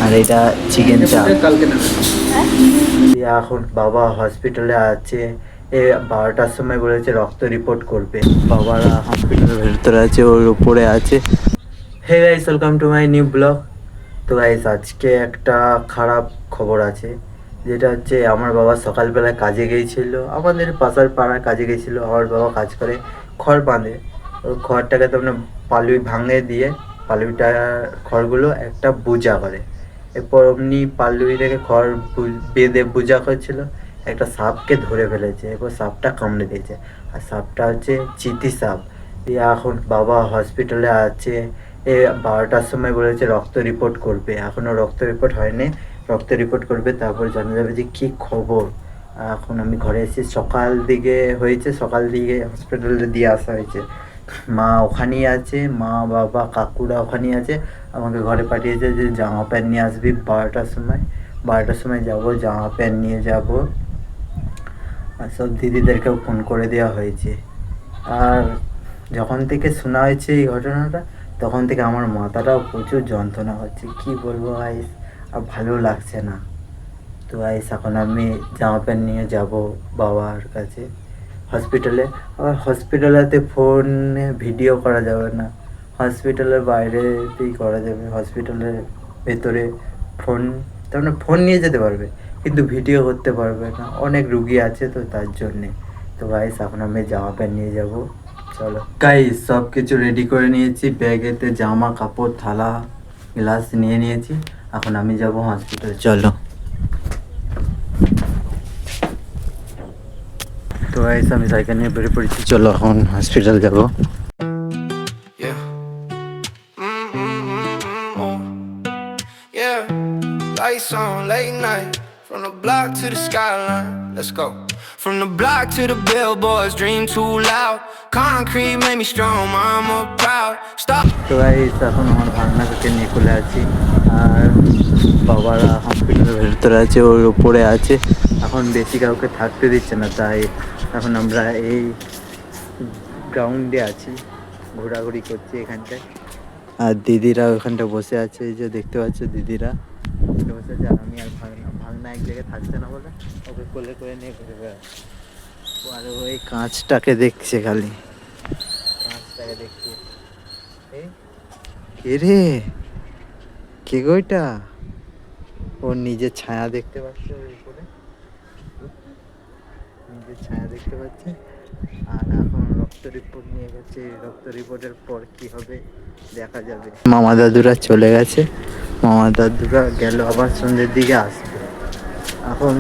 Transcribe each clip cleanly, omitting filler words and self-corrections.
আর এটা চিকেন চাপ। এখন বাবা হসপিটালে আছে, 12টার সময় বলেছে রক্ত রিপোর্ট করবে। বাবারা হসপিটালের ভেতরে আছে, ওর উপরে আছে। Hey guys, welcome to my new blog. তো গাইস, আজকে একটা খারাপ খবর আছে, যেটা হচ্ছে আমার বাবা সকালবেলায় কাজে গিয়েছিল, আমাদের পাশার পাড়ার কাজে গিয়েছিল। আমার বাবা কাজ করে খড় বাঁধে, ওই খড়টাকে তোমরা পালুই ভাঙে দিয়ে পালুইটা খড়গুলো একটা বোঝা করে। এরপর অমনি পালুই থেকে খড় বেঁধে বোঝা করছিল, একটা সাপকে ধরে ফেলেছে। এরপর সাপটা কামড়ে দিয়েছে, আর সাপটা হচ্ছে চিতি সাপ। দিয়ে এখন বাবা হসপিটালে আছে, 12টার সময় বলেছে রক্ত রিপোর্ট করবে। এখনও রক্ত রিপোর্ট হয়নি, রক্ত রিপোর্ট করবে, তারপর জানা যাবে যে কী খবর। এখন আমি ঘরে এসেছি, সকাল দিকে হয়েছে, সকাল দিকে হসপিটালে দিয়ে আসা হয়েছে। মা ওখানেই আছে, মা বাবা কাকুরা ওখানেই আছে। আমাকে ঘরে পাঠিয়েছে যে জামা প্যান্ট নিয়ে আসবি 12টার সময়। 12টার সময় যাবো, জামা প্যান্ট নিয়ে যাব। আর সব দিদিদেরকেও ফোন করে দেওয়া হয়েছে। আর যখন থেকে শোনা হয়েছে এই ঘটনাটা, তখন থেকে আমার মাথাটাও প্রচুর যন্ত্রণা হচ্ছে, কি বলবো গাইস, আর ভালো লাগছে না। তো গাইস, এখন আমি জামা প্যান্ট নিয়ে যাব বাবার কাছে হসপিটালে। আবার হসপিটালেতে ফোনে ভিডিও করা যাবে না, হসপিটালের বাইরেতেই করা যাবে। হসপিটালের ভেতরে ফোন, তার মানে ফোন নিয়ে যেতে পারবে, কিন্তু ভিডিও করতে পারবে না, অনেক রুগী আছে তো তার জন্যে। তো গাইস, এখন আমি জামা প্যান্ট নিয়ে যাব। চলো গাইস, সব কিছু রেডি করে নিয়েছি, ব্যাগেতে জামা কাপড় থালা গ্লাস নিয়ে নিয়েছি। এখন আমি যাব হসপিটাল, চলো। তো গাইস, আমি সাইকেল নিয়ে বেরিয়ে পড়েছি, চলো এখন হসপিটাল যাব। Lights on late night, from the block to the skyline. Let's go. From the block to the billboards, dream too loud. Concrete made me strong, mama proud. Stop. তো guys, এখন আমার ভাগনাকে নিয়ে চলে আছি, আর বাবারা হসপিটালের ভেতরে আছে, ওর উপরে আছে। এখন বেশি কাউকে থাকতে দিচ্ছে না, তাই এখন আমরা এই গ্রাউন্ডে আছি, ঘোরাঘুরি করছি এখানটায়। আর দিদিরা ওখানটা বসে আছে, এই যে দেখতে পাচ্ছ দিদিরা বসে আছে। আর আমি আর ভাগনা এক জায়গায় থাকছে না বলে ওকে কোলে করে নিয়ে ঘুরে বেড়াচ্ছে। আর ওই কাঁচটাকে দেখছে, খালি কাঁচটাকে দেখছে। কে রে, কে গইটা? ওর নিজের ছায়া দেখতে পাচ্ছে, ওর উপরে নিজের ছায়া দেখতে পাচ্ছে। আর এখন রক্ত রিপোর্ট নিয়ে গেছে, রক্ত রিপোর্টের পর কি হবে দেখা যাবে। মামা দাদুরা চলে গেছে, মামা দাদুরা গেল, আবার সন্ধ্যের দিকে আসবে। এখন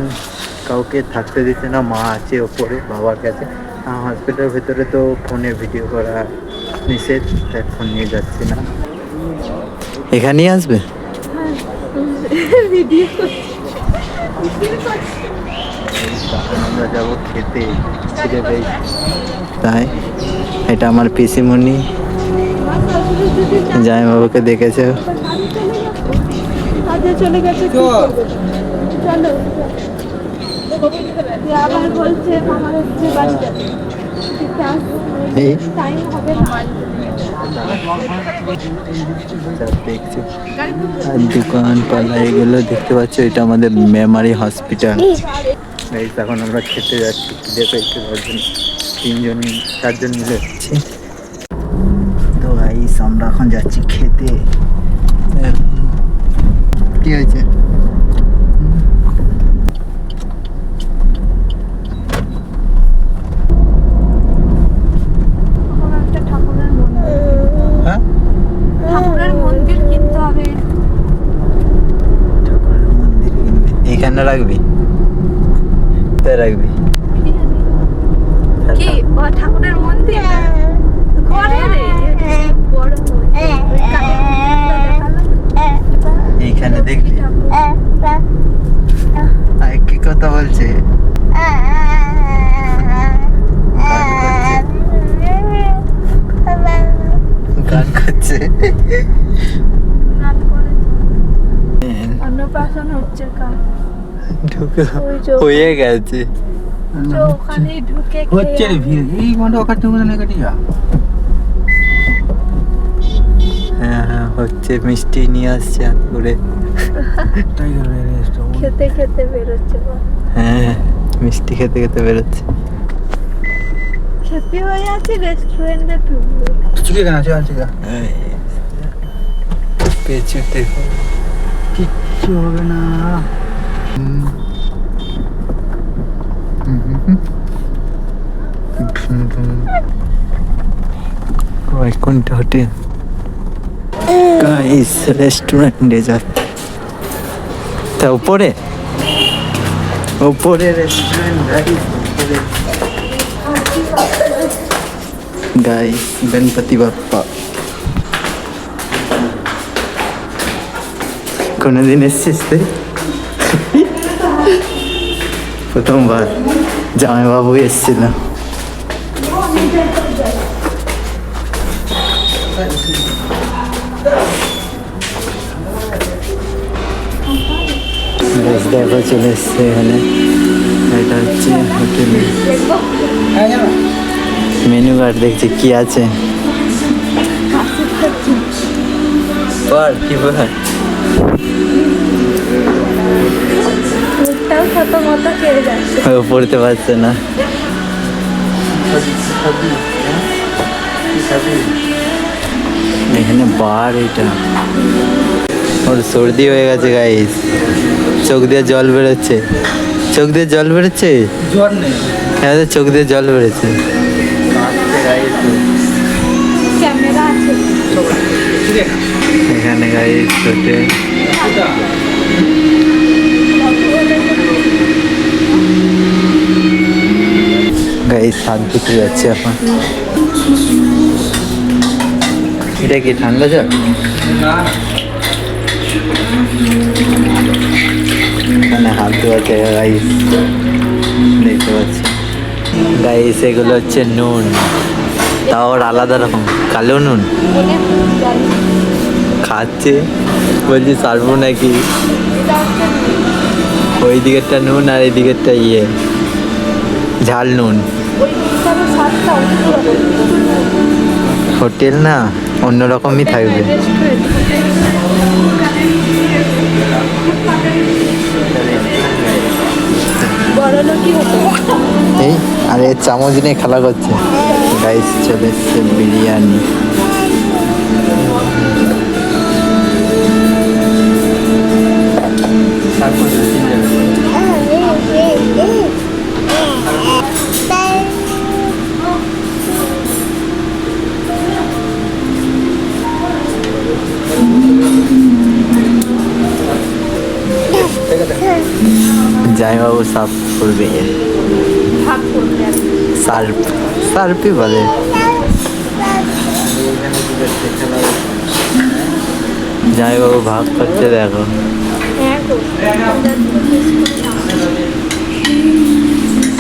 কাউকে থাকতে দিচ্ছে না, মা আছে ওপরে বাবার কাছে। হসপিটালের ভেতরে তো ফোনে ভিডিও করা নিষেধ, তাই ফোন নিয়ে যাচ্ছি না। এখানেই আসবে আমরা যাবো খেতে, ছিঁড়ে পেয়েছি তাই। এটা আমার পিসিমণি, জামাইবাবুকে দেখেছে, চলে গেছে। চলো, আবার বলছে আমার হচ্ছে বাড়িতে টাইম হবে না। দেখছি আর দোকান পালা এগুলো দেখতে পাচ্ছ, এটা আমাদের মেমারি হসপিটাল। এখন আমরা খেতে যাচ্ছি, খিদে পেয়েছি, 4জন মিলে যাচ্ছি। তো গাইস, আমরা এখন যাচ্ছি খেতে। কি হয়েছে? হ্যাঁ, ঠাকুরের মন্দির কিনতে হবে। ঠাকুরের মন্দির কিনবে, এইখানে রাখবি, কোথায় রাখবি? কি ঠাকুরের মন্দির ঘরে রে, বড় এইখানে দেখবি? কি কথা বলছে? গান করছে, অন্নপ্রাশন হচ্ছে, হয়ে গেছে, ওখানে ঢুকে হচ্ছে এই মনে ওখানে হ্যাঁ হ্যাঁ হচ্ছে মিষ্টি নিয়ে আসছে হাত করে। খেতে খেতে বেরোচ্ছে বা হ্যাঁ মিষ্টি খেতে খেতে বেরোচ্ছে। খেতে হয়ে আছে রেস্টুরেন্টে ঢুকবো। পেছুতে কিচ্ছু হবে না। কোনটা হোটেল? গাইস রেস্টুরেন্টে যাচ্ছে। তা উপরে উপরে রেস্টুরেন্ট गाइस गणपति बाप्पा কোনদিন এসেছিস তুই? প্রথমবার জামাইবাবু এসেছিল। দেখো চলে এসছে এখানে। এটা হচ্ছে হোটেলে মেনু কার্ড দেখছি কি আছে। কি বল মুখটাও ছোট মতো খেয়ে যাচ্ছে। পড়তে পারছে না। এখানে বার, এটা ওর সর্দি হয়ে গেছে গাইস। চোখ দিয়ে জল বেরোচ্ছে, চোখ দিয়ে জল বেরোচ্ছে। জ্বর নেই, হ্যাঁ চোখ দিয়ে জল বেরোচ্ছে। ক্যামেরা আছে। এখানে গাইস হোটেল। গাইস হাত ধুতে যাচ্ছে এখন। এটা কি ঠান্ডা জল? এখানে হাত ধোয়া জায়গা গাইস দেখতে পাচ্ছি। গাইস এগুলো হচ্ছে নুন, তাও ওর আলাদা রকম কালো নুন। খাচ্ছে বলছি সারবো নাকি। ওই দিকেরটা নুন আর এই দিকেরটা ঝাল নুন। হোটেল না অন্যরকমই থাকবে। এই আরে চামচ নিয়ে খেলা করছে। গাইস চলে এসছে বিরিয়ানি। জামাইবাবু সাফ করবে, সার্ফ সার্ফই বলে। জামাইবাবু ভাগ করতে দেখো।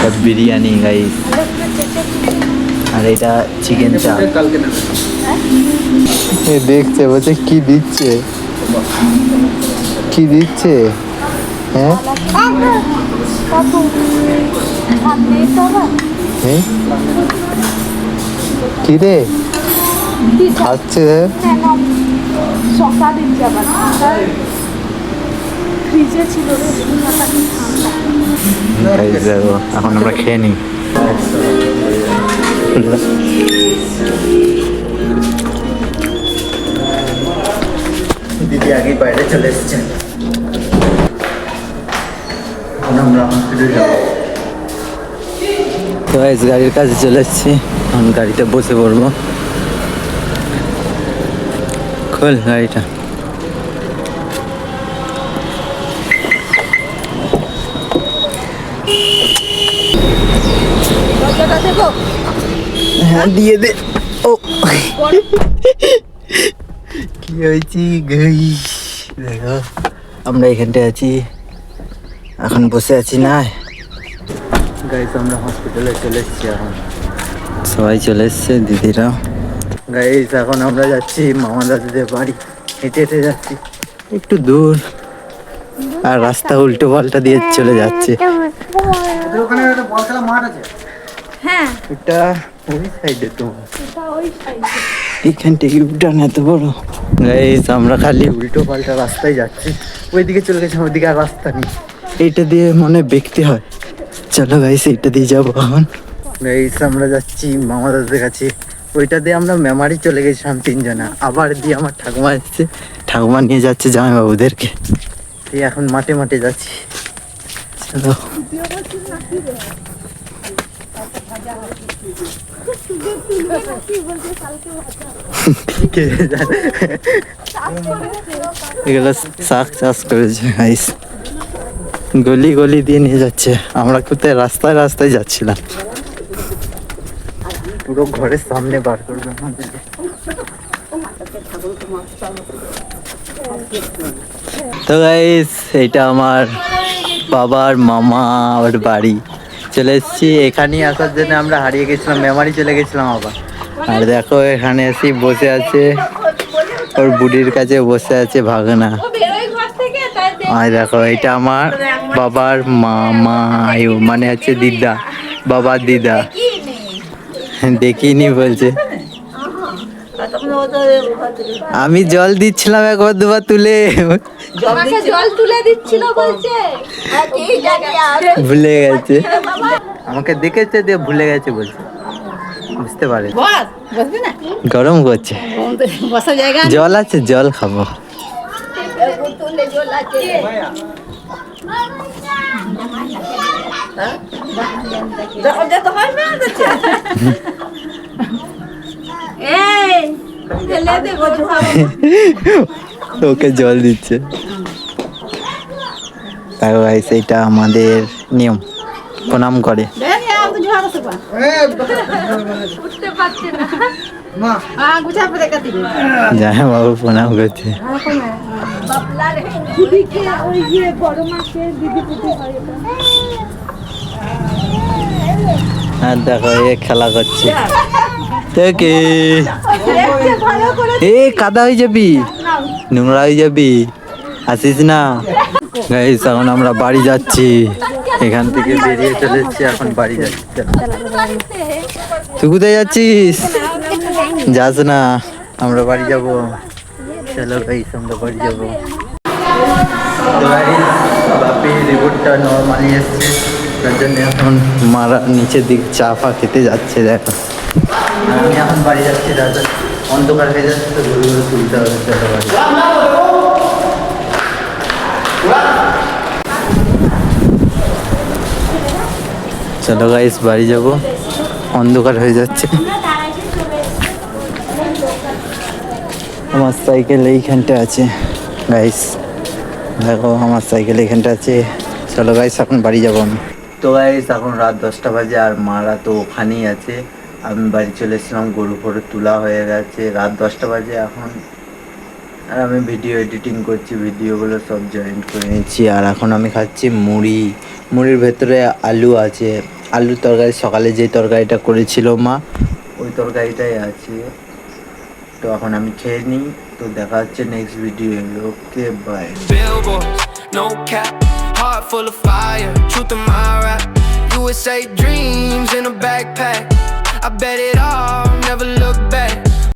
সব বিরিয়ানি গাইস, আর এটা চিকেন চাপ। এ দেখছে বলছে কি দিচ্ছে, কি দিচ্ছে। হ্যাঁ কি রে খাচ্ছে? শশা দিচ্ছে আবার, ফ্রিজে ছিল রে। এখন আমরা খেয়ে নিই। দিদি আগে বাইরে চলে এসেছেন। আমরা হসপিটালে যাব। তো গাইস গাড়ির কাছে চলে এসেছি, এখন গাড়িতে বসে পড়বো। খোল গাড়িটা। হ্যাঁ দিয়ে দে। ও কি হয়েছি গাইস দেখো, আমরা এখানটায় আছি, এখন বসে আছি না গাইস। আমরা হসপিটালে চলে এসেছি, এখন সবাই চলে এসছে, দিদিরা। গাইস এখন আমরা যাচ্ছি মামা দাদুদের বাড়ি। হেঁটে হেঁটে যাচ্ছি একটু দূর, আর রাস্তা উল্টো পাল্টা দিয়ে চলে যাচ্ছে। ওখানে একটা বল খেলা মাঠ আছে। হ্যাঁ এটা ওই সাইডে তো। এটা ওই সাইডে। এখান থেকে উঠান এত বড়। গাইস আমরা খালি উল্টো পাল্টা রাস্তায় যাচ্ছি, ওইদিকে চলে গেছে, ওইদিকে আর রাস্তা নেই, এইটা দিয়ে মনে দেখতে হয়। চলো গাইস এইটা দিয়ে যাবো এখন। গাইস আমরা যাচ্ছি মামা দাদাদের কাছে, ওইটা দিয়ে আমরা মেমারি চলে গেছিলাম তিনজনা, আবার দিয়ে আমার ঠাকুমা এসছে, ঠাকুমা নিয়ে যাচ্ছে জামাইবাবুদেরকে, এই এখন মাঠে মাঠে যাচ্ছি। চলো এগুলো শাক চাষ করেছে গাইস, গলি গলি দিয়ে নিয়ে যাচ্ছে, আমরা কোথায় রাস্তায় রাস্তায় যাচ্ছিলাম, পুরো ঘরের সামনে বার করবে আমাদেরকে। তো গাইস এইটা আমার বাবার মামা ওর বাড়ি, চলে এসেছি। এখানেই আসার জন্য আমরা হারিয়ে গেছিলাম, মেমারি চলে গেছিলাম আবার। আর দেখো এখানে এসে বসে আছে, ওর বুড়ির কাছে বসে আছে ভাগনা। আর দেখো এটা আমার বাবার মামা, মানে হচ্ছে দিদা, বাবার দিদা। দেখিনি বলছে, আমি জল দিচ্ছিলাম একবার দুবার তুলে, জল তুলে দিচ্ছিল বলছে, ভুলে গেছে, আমাকে দেখেছে দিয়ে ভুলে গেছে বলছে, বুঝতে পারে। গরম করছে, জল আছে জল খাবো। ওকে জল দিচ্ছে। তাও গাইস এটা আমাদের নিয়ম, প্রণাম করে। যাই বাবু প্রণাম করছে। আর দেখো এ খেলা করছে, এ কাদা হয়ে যাবি, নোংরা হয়ে যাবি, আসিস না। গাইস এখন আমরা বাড়ি যাচ্ছি, এখান থেকে বেরিয়ে চলে এসেছি, এখন বাড়ি যাচ্ছি। তুই কোথায় যাচ্ছিস? যাস না, আমরা বাড়ি যাবো। চলো গাইস আমরা বাড়ি যাবো। বাপি রিপোর্টটা নর্মালি এসছে, তার জন্য এখন মারা নিচের দিক চা ফা খেতে যাচ্ছে। দেখো আমি এখন বাড়ি যাচ্ছি, দাদা অন্ধকার হয়ে যাচ্ছে তো ঘুরে ঘুরে তুলতে হবে। চলো বাড়ি। চলো গাইস বাড়ি যাবো, অন্ধকার হয়ে যাচ্ছে। আমার সাইকেল এইখানটা আছে গাইস, দেখো আমার সাইকেল এইখানটা আছে। চলো গাইস এখন বাড়ি যাবো আমি। তো গাইস এখন রাত 10টা বাজে, আর মারা তো ওখানেই আছে। আমি বাড়ি চলে এসেছিলাম, গরু ফরু তোলা হয়ে গেছে, রাত 10টা বাজে এখন। আর আমি ভিডিও এডিটিং করছি, ভিডিওগুলো সব জয়েন্ট করে নিচ্ছি। আর এখন আমি খাচ্ছি মুড়ি, মুড়ির ভেতরে আলু আছে, আলুর তরকারি, সকালে যে তরকারিটা করেছিল মা ওই তরকারিটাই আছে। তো এখন আমি খেয়ে নিই, তো দেখা হচ্ছে next video. Okay bye. Billboards, no cap, heart full of fire, truth in my rap. USA dreams in a backpack, I bet it all, never look back.